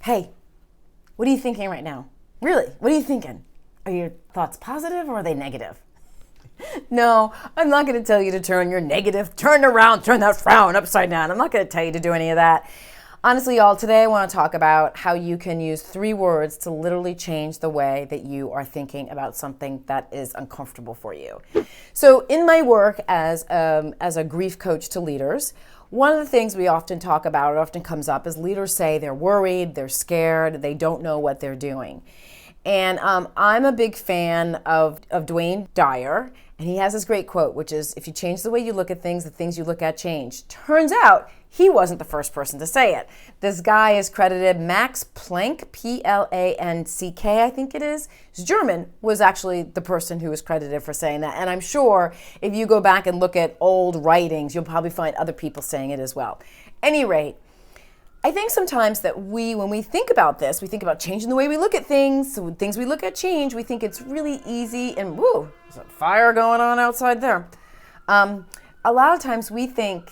Hey, what are you thinking right now? Really, what are you thinking? Are your thoughts positive or are they negative? No, I'm not going to tell you to turn your negative, turn around, turn that frown upside down. I'm not going to tell you to do any of that. Honestly, y'all, today I want to talk about how you can use 3 words to literally change the way that you are thinking about something that is uncomfortable for you. So in my work as a grief coach to leaders, one of the things we often talk about, it often comes up, is leaders say they're worried, they're scared, they don't know what they're doing. And I'm a big fan of Dwayne Dyer, and he has this great quote, which is, if you change the way you look at things, the things you look at change. Turns out, he wasn't the first person to say it. This guy is credited, Max Planck, P-L-A-N-C-K, I think it is. He's German, was actually the person who was credited for saying that. And I'm sure if you go back and look at old writings, you'll probably find other people saying it as well. Any rate, I think sometimes that when we think about this, we think about changing the way we look at things. So when things we look at change, we think it's really easy and woo, there's a fire going on outside there. A lot of times we think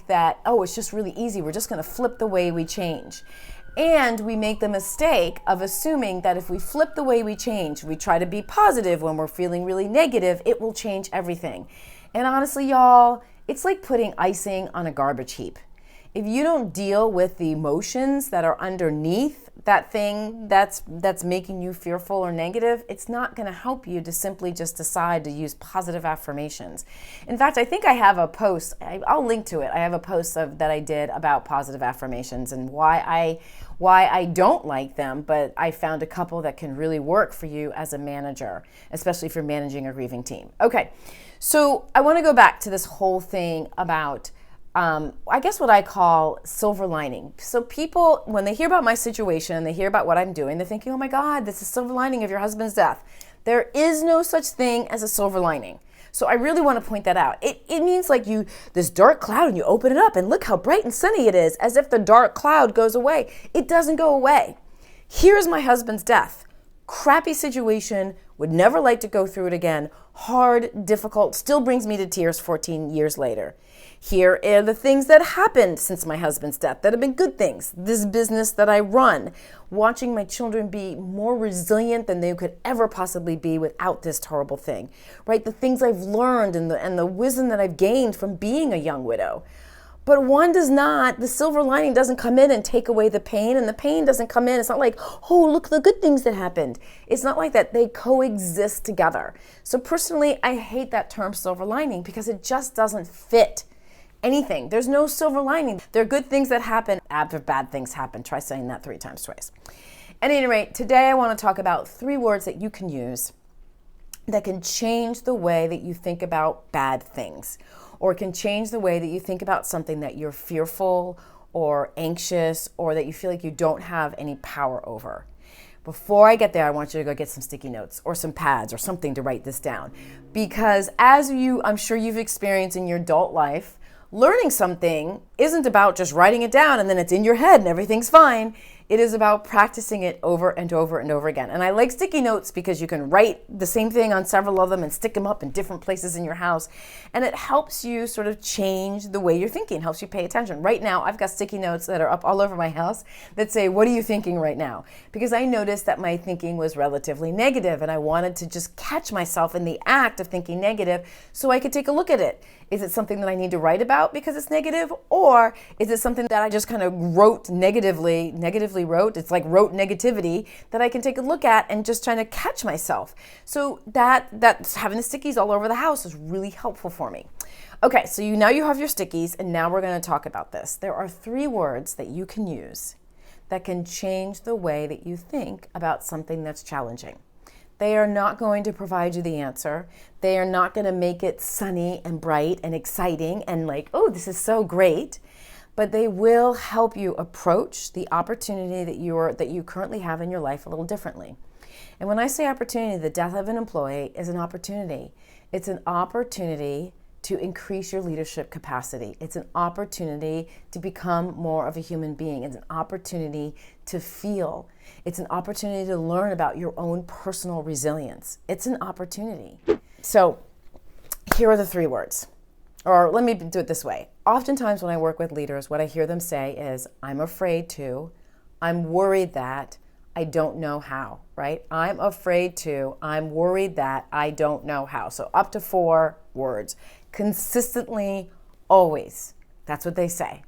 that, oh, it's just really easy. We're just going to flip the way we change. And we make the mistake of assuming that if we flip the way we change, we try to be positive when we're feeling really negative, it will change everything. And honestly, y'all, it's like putting icing on a garbage heap. If you don't deal with the emotions that are underneath that thing that's making you fearful or negative, it's not going to help you to simply just decide to use positive affirmations. In fact, I think I have a post, I'll link to it. I have a post that I did about positive affirmations and why I don't like them, but I found a couple that can really work for you as a manager, especially if you're managing a grieving team. Okay, so I want to go back to this whole thing about I guess what I call silver lining. So people, when they hear about my situation and they hear about what I'm doing, they're thinking, oh my God, this is silver lining of your husband's death. There is no such thing as a silver lining. So I really want to point that out. It means like this dark cloud and you open it up and look how bright and sunny it is, as if the dark cloud goes away. It doesn't go away. Here's my husband's death. Crappy situation, would never like to go through it again. Hard, difficult, still brings me to tears 14 years later. Here are the things that happened since my husband's death that have been good things. This business that I run, watching my children be more resilient than they could ever possibly be without this horrible thing, right? The things I've learned and the wisdom that I've gained from being a young widow. But the silver lining doesn't come in and take away the pain, and the pain doesn't come in. It's not like, oh, look at the good things that happened. It's not like that. They coexist together. So personally, I hate that term silver lining because it just doesn't fit anything. There's no silver lining. There are good things that happen after bad things happen. Try saying that 3 times twice. At any rate, today I want to talk about 3 words that you can use that can change the way that you think about bad things, or can change the way that you think about something that you're fearful or anxious or that you feel like you don't have any power over. Before I get there, I want you to go get some sticky notes or some pads or something to write this down. Because I'm sure you've experienced in your adult life, learning something isn't about just writing it down and then it's in your head and everything's fine. It is about practicing it over and over and over again. And I like sticky notes because you can write the same thing on several of them and stick them up in different places in your house. And it helps you sort of change the way you're thinking, helps you pay attention. Right now, I've got sticky notes that are up all over my house that say, what are you thinking right now? Because I noticed that my thinking was relatively negative and I wanted to just catch myself in the act of thinking negative so I could take a look at it. Is it something that I need to write about because it's negative? Or is it something that I just kind of negatively wrote? It's like wrote negativity that I can take a look at and just trying to catch myself. So that having the stickies all over the house is really helpful for me. Okay, so now you have your stickies, and now we're going to talk about this. There are 3 words that you can use that can change the way that you think about something that's challenging. They are not going to provide you the answer. They are not going to make it sunny and bright and exciting and like, oh, this is so great. But they will help you approach the opportunity that you currently have in your life a little differently. And when I say opportunity, the death of an employee is an opportunity. It's an opportunity to increase your leadership capacity. It's an opportunity to become more of a human being. It's an opportunity to feel. It's an opportunity to learn about your own personal resilience. It's an opportunity. So here are the 3 words. Or let me do it this way. Oftentimes when I work with leaders, what I hear them say is, I'm afraid to, I'm worried that, I don't know how, right? I'm afraid to, I'm worried that, I don't know how. So up to 4 words. Consistently, always. That's what they say.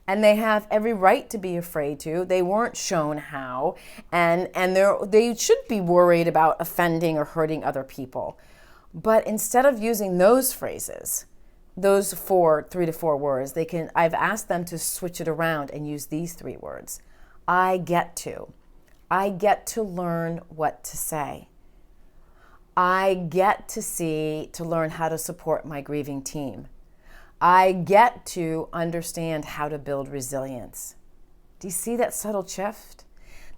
And they have every right to be afraid to. They weren't shown how. And they should be worried about offending or hurting other people. But instead of using those phrases, those 3 to 4 words, I've asked them to switch it around and use these 3 words. I get to learn what to say. I get to learn how to support my grieving team. I get to understand how to build resilience. Do you see that subtle shift?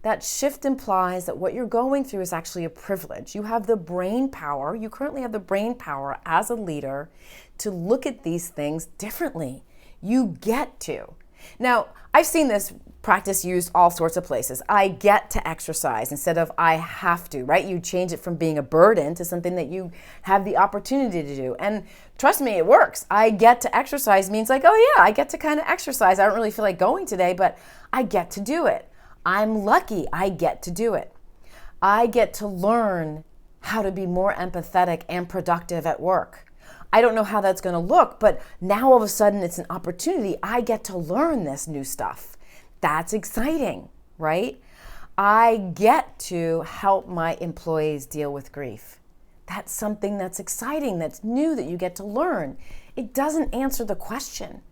That shift implies that what you're going through is actually a privilege. You have the brain power, you currently have the brain power as a leader to look at these things differently. You get to. Now, I've seen this practice used all sorts of places. I get to exercise instead of I have to, right? You change it from being a burden to something that you have the opportunity to do. And trust me, it works. I get to exercise means like, oh yeah, I get to kind of exercise. I don't really feel like going today, but I get to do it. I'm lucky I get to do it. I get to learn how to be more empathetic and productive at work. I don't know how that's going to look, but now all of a sudden it's an opportunity. I get to learn this new stuff. That's exciting, right? I get to help my employees deal with grief. That's something that's exciting, that's new, that you get to learn. It doesn't answer the question.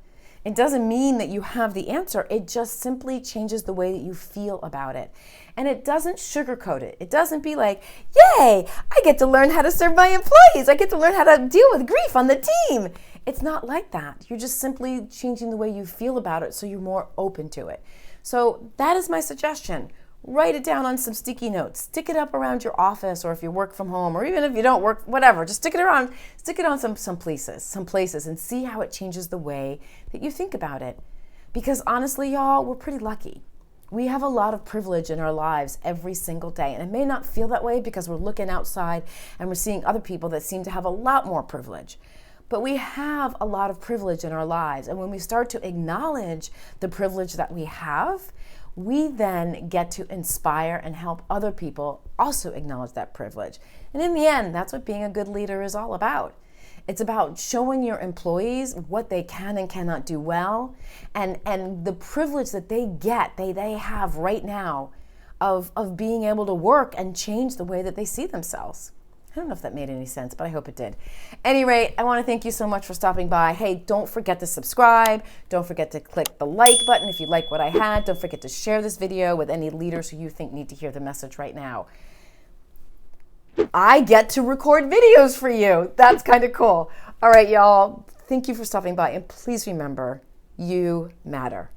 It doesn't mean that you have the answer. It just simply changes the way that you feel about it. And it doesn't sugarcoat it. It doesn't be like, yay, I get to learn how to serve my employees. I get to learn how to deal with grief on the team. It's not like that. You're just simply changing the way you feel about it so you're more open to it. So that is my suggestion. Write it down on some sticky notes. Stick it up around your office, or if you work from home, or even if you don't work, whatever, just stick it on some places and see how it changes the way that you think about it. Because honestly, y'all, we're pretty lucky. We have a lot of privilege in our lives every single day. And it may not feel that way because we're looking outside and we're seeing other people that seem to have a lot more privilege. But we have a lot of privilege in our lives. And when we start to acknowledge the privilege that we have, we then get to inspire and help other people also acknowledge that privilege. And in the end, that's what being a good leader is all about. It's about showing your employees what they can and cannot do well, and the privilege that they get, they have right now of being able to work and change the way that they see themselves. I don't know if that made any sense, but I hope it did. At any rate, I want to thank you so much for stopping by. Hey, don't forget to subscribe. Don't forget to click the like button if you like what I had. Don't forget to share this video with any leaders who you think need to hear the message right now. I get to record videos for you. That's kind of cool. All right, y'all. Thank you for stopping by. And please remember, you matter.